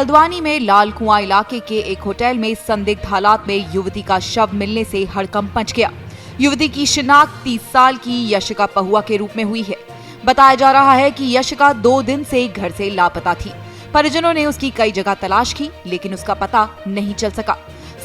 हल्द्वानी में लाल कुआं इलाके के एक होटल में संदिग्ध हालात में युवती का शव मिलने से हड़कंप मच गया। युवती की शिनाख्त 30 साल की यशिका पहुआ के रूप में हुई है। बताया जा रहा है कि यशिका 2 दिन से घर से लापता थी। परिजनों ने उसकी कई जगह तलाश की, लेकिन उसका पता नहीं चल सका।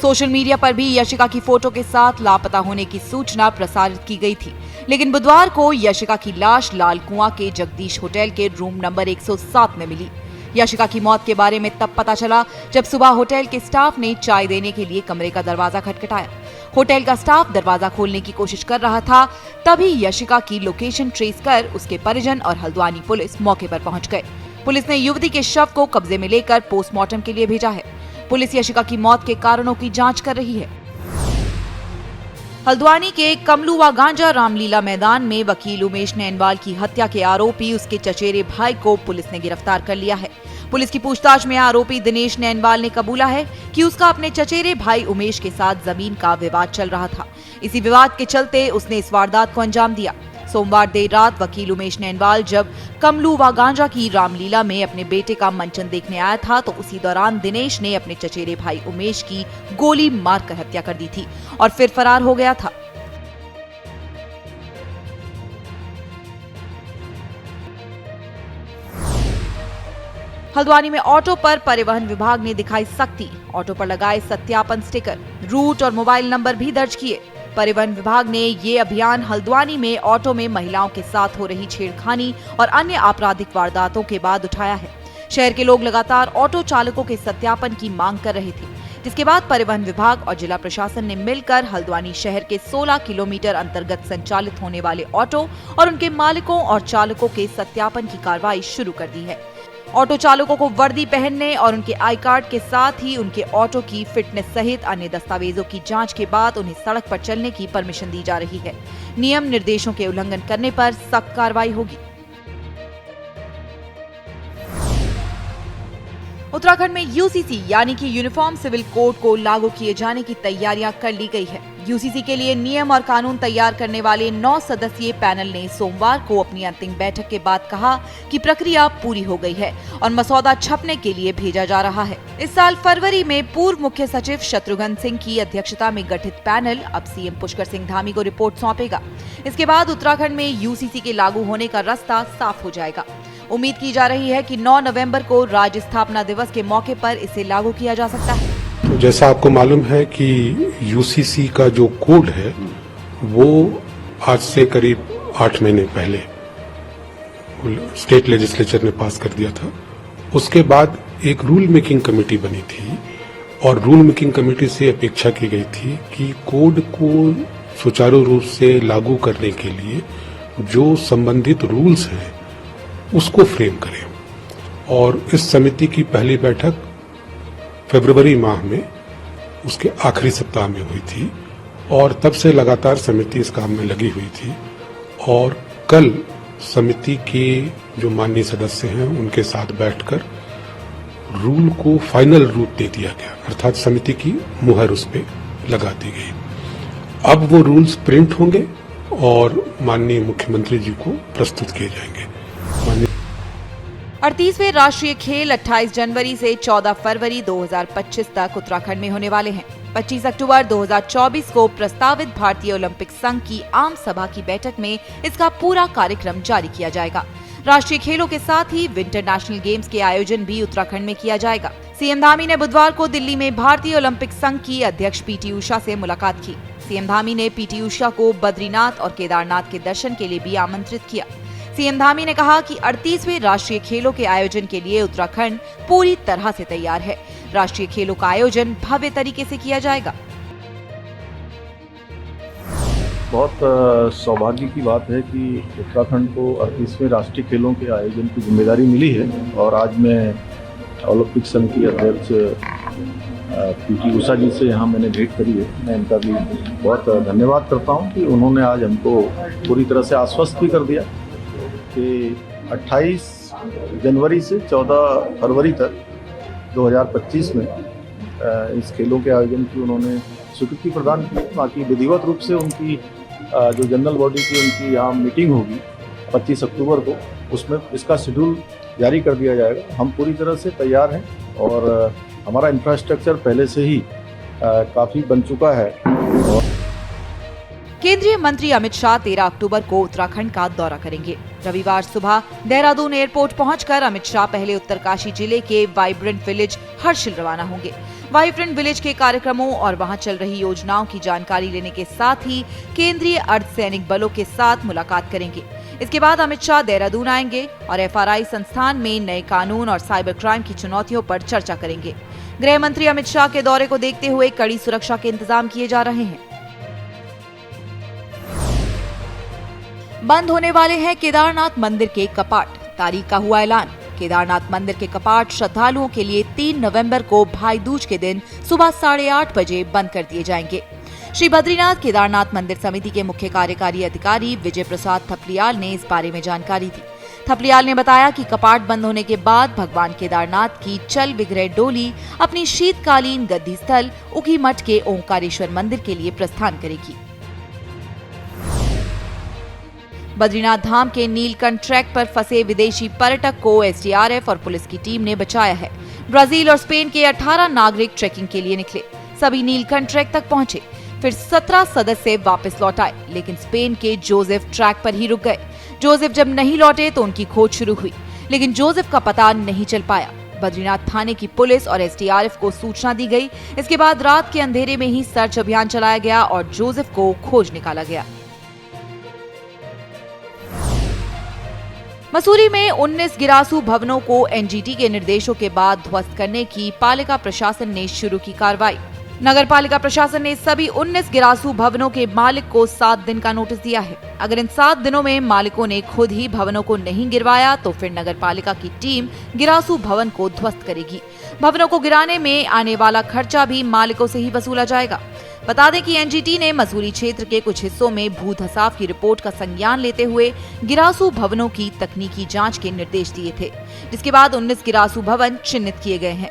सोशल मीडिया पर भी यशिका की फोटो के साथ लापता होने की सूचना प्रसारित की गई थी, लेकिन बुधवार को यशिका की लाश लाल कुआं के जगदीश होटल के रूम नंबर 107 में मिली। यशिका की मौत के बारे में तब पता चला जब सुबह होटल के स्टाफ ने चाय देने के लिए कमरे का दरवाजा खटखटाया। होटल का स्टाफ दरवाजा खोलने की कोशिश कर रहा था, तभी यशिका की लोकेशन ट्रेस कर उसके परिजन और हल्द्वानी पुलिस मौके पर पहुंच गए। पुलिस ने युवती के शव को कब्जे में लेकर पोस्टमार्टम के लिए भेजा है। पुलिस यशिका की मौत के कारणों की जांच कर रही है। हल्द्वानी के कमलुआ गांजा रामलीला मैदान में वकील उमेश नैनवाल की हत्या के आरोपी उसके चचेरे भाई को पुलिस ने गिरफ्तार कर लिया है। पुलिस की पूछताछ में आरोपी दिनेश नैनवाल ने कबूला है कि उसका अपने चचेरे भाई उमेश के साथ जमीन का विवाद चल रहा था। इसी विवाद के चलते उसने इस वारदात को अंजाम दिया। सोमवार देर रात वकील उमेश नैनवाल जब कमलुआ गांजा की रामलीला में अपने बेटे का मंचन देखने आया था, तो उसी दौरान दिनेश ने अपने चचेरे भाई उमेश की गोली मारकर हत्या कर दी थी और फिर फरार हो गया था। हल्द्वानी में ऑटो पर परिवहन विभाग ने दिखाई सख्ती। ऑटो पर लगाए सत्यापन स्टिकर, रूट और मोबाइल नंबर भी दर्ज किए। परिवहन विभाग ने ये अभियान हल्द्वानी में ऑटो में महिलाओं के साथ हो रही छेड़खानी और अन्य आपराधिक वारदातों के बाद उठाया है। शहर के लोग लगातार ऑटो चालकों के सत्यापन की मांग कर रहे थे, जिसके बाद परिवहन विभाग और जिला प्रशासन ने मिलकर हल्द्वानी शहर के 16 किलोमीटर अंतर्गत संचालित होने वाले ऑटो और उनके मालिकों और चालकों के सत्यापन की कार्रवाई शुरू कर दी है। ऑटो चालकों को वर्दी पहनने और उनके आई कार्ड के साथ ही उनके ऑटो की फिटनेस सहित अन्य दस्तावेजों की जांच के बाद उन्हें सड़क पर चलने की परमिशन दी जा रही है। नियम निर्देशों के उल्लंघन करने पर सख्त कार्रवाई होगी। उत्तराखंड में यूसीसी यानी कि यूनिफॉर्म सिविल कोड को लागू किए जाने की तैयारियां कर ली गई है। यूसीसी के लिए नियम और कानून तैयार करने वाले 9 सदस्यीय पैनल ने सोमवार को अपनी अंतिम बैठक के बाद कहा कि प्रक्रिया पूरी हो गई है और मसौदा छपने के लिए भेजा जा रहा है। इस साल फरवरी में पूर्व मुख्य सचिव शत्रुघ्न सिंह की अध्यक्षता में गठित पैनल अब सीएम पुष्कर सिंह धामी को रिपोर्ट सौंपेगा। इसके बाद उत्तराखंड में यूसीसी के लागू होने का रास्ता साफ हो जाएगा। उम्मीद की जा रही है कि 9 नवंबर को राज्य स्थापना दिवस के मौके पर इसे लागू किया जा सकता है। तो जैसा आपको मालूम है कि यूसीसी का जो कोड है वो आज से करीब 8 महीने पहले स्टेट लेजिस्लेचर ने पास कर दिया था। उसके बाद एक रूल मेकिंग कमेटी बनी थी और रूल मेकिंग कमेटी से अपेक्षा की गई थी कि कोड को सुचारू रूप से लागू करने के लिए जो संबंधित रूल्स हैं उसको फ्रेम करें। और इस समिति की पहली बैठक फरवरी माह में उसके आखिरी सप्ताह में हुई थी और तब से लगातार समिति इस काम में लगी हुई थी। और कल समिति के जो माननीय सदस्य हैं उनके साथ बैठकर रूल को फाइनल रूप दे दिया गया, अर्थात समिति की मुहर उस पर लगा दी गई। अब वो रूल्स प्रिंट होंगे और माननीय मुख्यमंत्री जी को प्रस्तुत किए जाएंगे। 38वें राष्ट्रीय खेल 28 जनवरी से 14 फरवरी 2025 तक उत्तराखंड में होने वाले हैं। 25 अक्टूबर 2024 को प्रस्तावित भारतीय ओलंपिक संघ की आम सभा की बैठक में इसका पूरा कार्यक्रम जारी किया जाएगा। राष्ट्रीय खेलों के साथ ही विंटर नेशनल गेम्स के आयोजन भी उत्तराखंड में किया जाएगा। सीएम धामी ने बुधवार को दिल्ली में भारतीय ओलंपिक संघ की अध्यक्ष पीटी उषा से मुलाकात की। सीएम धामी ने पीटी उषा को बद्रीनाथ और केदारनाथ के दर्शन के लिए भी आमंत्रित किया। सीएम धामी ने कहा कि 38वें राष्ट्रीय खेलों के आयोजन के लिए उत्तराखंड पूरी तरह से तैयार है। राष्ट्रीय खेलों का आयोजन भव्य तरीके से किया जाएगा। बहुत सौभाग्य की बात है कि उत्तराखंड को 38वें राष्ट्रीय खेलों के आयोजन की जिम्मेदारी मिली है और आज मैं ओलंपिक संघ की अध्यक्ष पीटी उषा जी से यहाँ मैंने भेंट करी है। मैं इनका भी बहुत धन्यवाद करता हूँ कि उन्होंने आज हमको पूरी तरह से आश्वस्त भी कर दिया कि 28 जनवरी से 14 फरवरी तक 2025 में इस खेलों के आयोजन की उन्होंने स्वीकृति प्रदान की। बाकी विधिवत रूप से उनकी जो जनरल बॉडी की उनकी यहाँ मीटिंग होगी 25 अक्टूबर को, उसमें इसका शेड्यूल जारी कर दिया जाएगा। हम पूरी तरह से तैयार हैं और हमारा इंफ्रास्ट्रक्चर पहले से ही काफ़ी बन चुका है। केंद्रीय मंत्री अमित शाह 13 अक्टूबर को उत्तराखंड का दौरा करेंगे। रविवार सुबह देहरादून एयरपोर्ट पहुंचकर अमित शाह पहले उत्तरकाशी जिले के वाइब्रेंट विलेज हर्षिल रवाना होंगे। वाइब्रेंट विलेज के कार्यक्रमों और वहां चल रही योजनाओं की जानकारी लेने के साथ ही केंद्रीय अर्धसैनिक बलों के साथ मुलाकात करेंगे। इसके बाद अमित शाह देहरादून आएंगे और FRI संस्थान में नए कानून और साइबर क्राइम की चुनौतियों पर चर्चा करेंगे। गृह मंत्री अमित शाह के दौरे को देखते हुए कड़ी सुरक्षा के इंतजाम किए जा रहे हैं। बंद होने वाले हैं केदारनाथ मंदिर के कपाट, तारीख का हुआ ऐलान। केदारनाथ मंदिर के कपाट श्रद्धालुओं के लिए 3 नवंबर को भाई दूज के दिन सुबह 8:30 बजे बंद कर दिए जाएंगे। श्री बद्रीनाथ केदारनाथ मंदिर समिति के मुख्य कार्यकारी अधिकारी विजय प्रसाद थपलियाल ने इस बारे में जानकारी दी। थपलियाल ने बताया कि कपाट बंद होने के बाद भगवान केदारनाथ की चल विग्रह डोली अपनी शीतकालीन गद्दी स्थल उखी मठ के ओंकारेश्वर मंदिर के लिए प्रस्थान करेगी। बद्रीनाथ धाम के नीलकंठ ट्रैक पर फंसे विदेशी पर्यटक को SDRF और पुलिस की टीम ने बचाया है। ब्राजील और स्पेन के 18 नागरिक ट्रैकिंग के लिए निकले। सभी नीलकंठ ट्रैक तक पहुंचे, फिर 17 सदस्य वापस लौट आए, लेकिन स्पेन के जोसेफ ट्रैक पर ही रुक गए। जोसेफ जब नहीं लौटे तो उनकी खोज शुरू हुई, लेकिन जोसेफ का पता नहीं चल पाया। बद्रीनाथ थाने की पुलिस और SDRF को सूचना दी गई। इसके बाद रात के अंधेरे में ही सर्च अभियान चलाया गया और जोसेफ को खोज निकाला गया। मसूरी में 19 गिरासू भवनों को NGT के निर्देशों के बाद ध्वस्त करने की पालिका प्रशासन ने शुरू की कार्रवाई। नगर पालिका प्रशासन ने सभी 19 गिरासू भवनों के मालिक को 7 दिन का नोटिस दिया है। अगर इन 7 दिनों में मालिकों ने खुद ही भवनों को नहीं गिरवाया तो फिर नगर पालिका की टीम गिरासू भवन को ध्वस्त करेगी। भवनों को गिराने में आने वाला खर्चा भी मालिकों से ही वसूला जाएगा। बता दें कि NGT ने मसूरी क्षेत्र के कुछ हिस्सों में भू धसाव की रिपोर्ट का संज्ञान लेते हुए गिरासू भवनों की तकनीकी जांच के निर्देश दिए थे, जिसके बाद 19 गिरासू भवन चिन्हित किए गए हैं।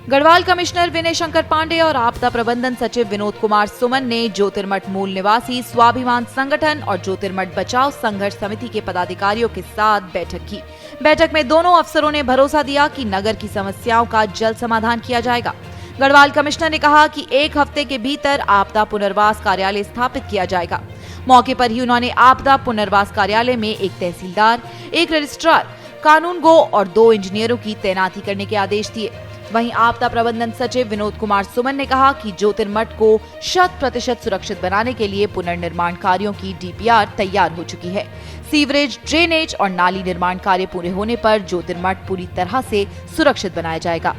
गढ़वाल कमिश्नर विनय शंकर पांडे और आपदा प्रबंधन सचिव विनोद कुमार सुमन ने ज्योतिर्मठ मूल निवासी स्वाभिमान संगठन और ज्योतिर्मठ बचाओ संघर्ष समिति के पदाधिकारियों के साथ बैठक की। बैठक में दोनों अफसरों ने भरोसा दिया कि नगर की समस्याओं का जल्द समाधान किया जाएगा। गढ़वाल कमिश्नर ने कहा कि 1 हफ्ते के भीतर आपदा पुनर्वास कार्यालय स्थापित किया जाएगा। मौके पर ही उन्होंने आपदा पुनर्वास कार्यालय में एक तहसीलदार, एक रजिस्ट्रार, कानूनगो और 2 इंजीनियरों की तैनाती करने के आदेश दिए। वहीं आपदा प्रबंधन सचिव विनोद कुमार सुमन ने कहा कि ज्योतिर्मठ को 100% सुरक्षित बनाने के लिए पुनर्निर्माण कार्यों की DPR तैयार हो चुकी है। सीवरेज, ड्रेनेज और नाली निर्माण कार्य पूरे होने पर ज्योतिर्मठ पूरी तरह से सुरक्षित बनाया जाएगा।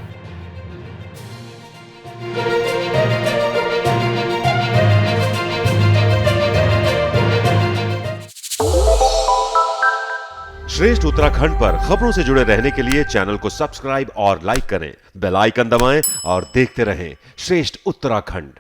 श्रेष्ठ उत्तराखंड पर खबरों से जुड़े रहने के लिए चैनल को सब्सक्राइब और लाइक करें, बेल आइकन दबाएं और देखते रहें श्रेष्ठ उत्तराखंड।